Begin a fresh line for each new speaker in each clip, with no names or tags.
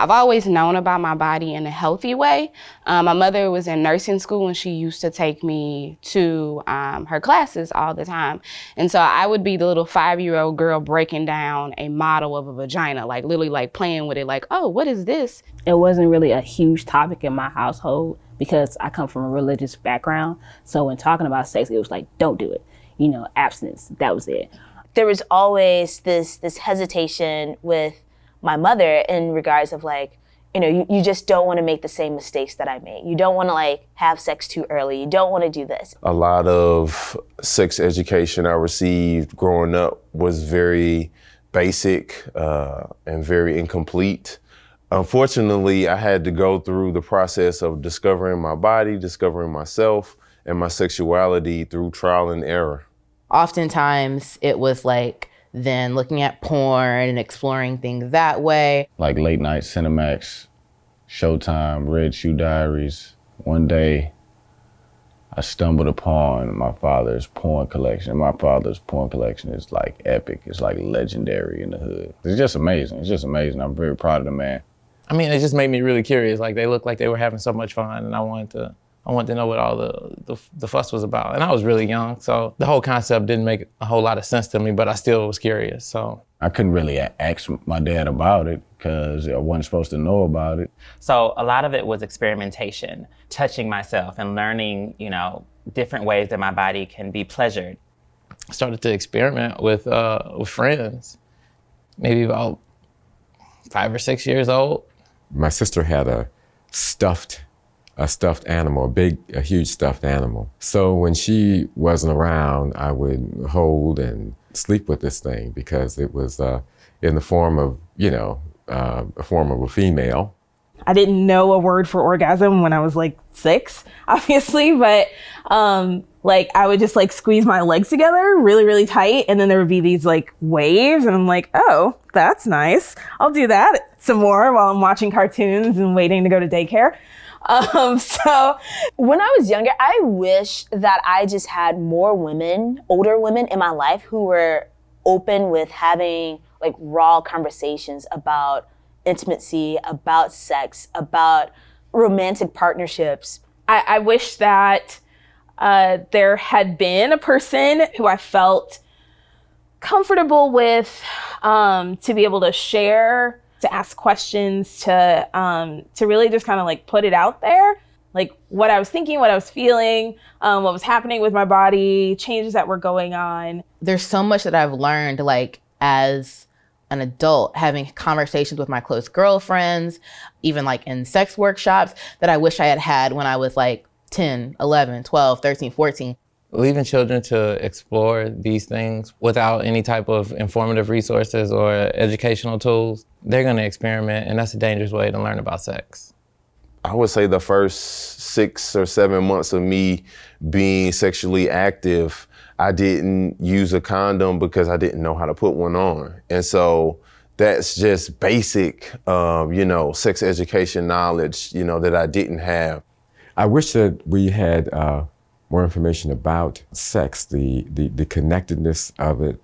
I've always known about my body in a healthy way. My mother was in nursing school and she used to take me to her classes all the time. And so I would be the little 5-year-old girl breaking down a model of a vagina, like literally like playing with it, like, oh, what is this?
It wasn't really a huge topic in my household because I come from a religious background. So when talking about sex, it was like, don't do it. You know, abstinence, that was it.
There was always this hesitation with my mother in regards of like, you know, you just don't want to make the same mistakes that I made. You don't want to like have sex too early. You don't want to do this.
A lot of sex education I received growing up was very basic and very incomplete. Unfortunately, I had to go through the process of discovering my body, discovering myself and my sexuality through trial and error.
Oftentimes it was like then looking at porn and exploring things that way. Like late night Cinemax, Showtime, Red Shoe Diaries. One day I stumbled upon my father's porn collection. My father's porn collection is like epic. It's like legendary in the hood. It's just amazing. It's just amazing. I'm very proud of the man.
I mean, it just made me really curious. Like they looked like they were having so much fun and I wanted to know what all the fuss was about. And I was really young, so the whole concept didn't make a whole lot of sense to me, but I still was curious, so.
I couldn't really ask my dad about it because I wasn't supposed to know about it.
So a lot of it was experimentation, touching myself and learning, you know, different ways that my body can be pleasured.
I started to experiment with friends, maybe about 5 or 6 years old.
My sister had a stuffed animal, a huge stuffed animal. So when she wasn't around, I would hold and sleep with this thing because it was in the form of, you know, a form of a female.
I didn't know a word for orgasm when I was like 6, obviously, but like I would just like squeeze my legs together really, really tight. And then there would be these like waves and I'm like, oh, that's nice. I'll do that some more while I'm watching cartoons and waiting to go to daycare.
So when I was younger, I wish that I just had more women, older women in my life who were open with having like raw conversations about intimacy, about sex, about romantic partnerships.
I wish that there had been a person who I felt comfortable with to be able to share, to ask questions, to really just kind of like put it out there, like what I was thinking, what I was feeling, what was happening with my body, changes that were going on.
There's so much that I've learned, like as an adult, having conversations with my close girlfriends, even like in sex workshops, that I wish I had had when I was like 10, 11, 12, 13, 14.
Leaving children to explore these things without any type of informative resources or educational tools, they're gonna experiment, and that's a dangerous way to learn about sex.
I would say the first 6 or 7 months of me being sexually active, I didn't use a condom because I didn't know how to put one on. And so that's just basic, you know, sex education knowledge, you know, that I didn't have.
I wish that we had more information about sex, the connectedness of it,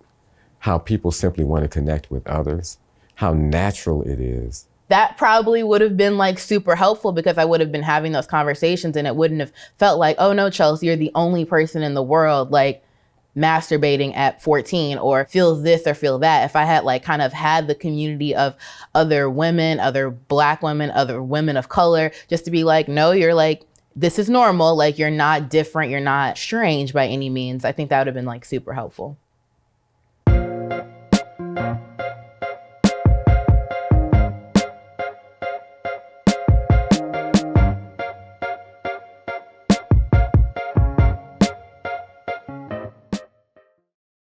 how people simply want to connect with others, how natural it is.
That probably would have been like super helpful because I would have been having those conversations and it wouldn't have felt like, oh no, Chelsea, you're the only person in the world like masturbating at 14 or feels this or feel that. If I had like kind of had the community of other women, other Black women, other women of color, just to be like, no, you're like, this is normal. Like you're not different. You're not strange by any means. I think that would have been like super helpful.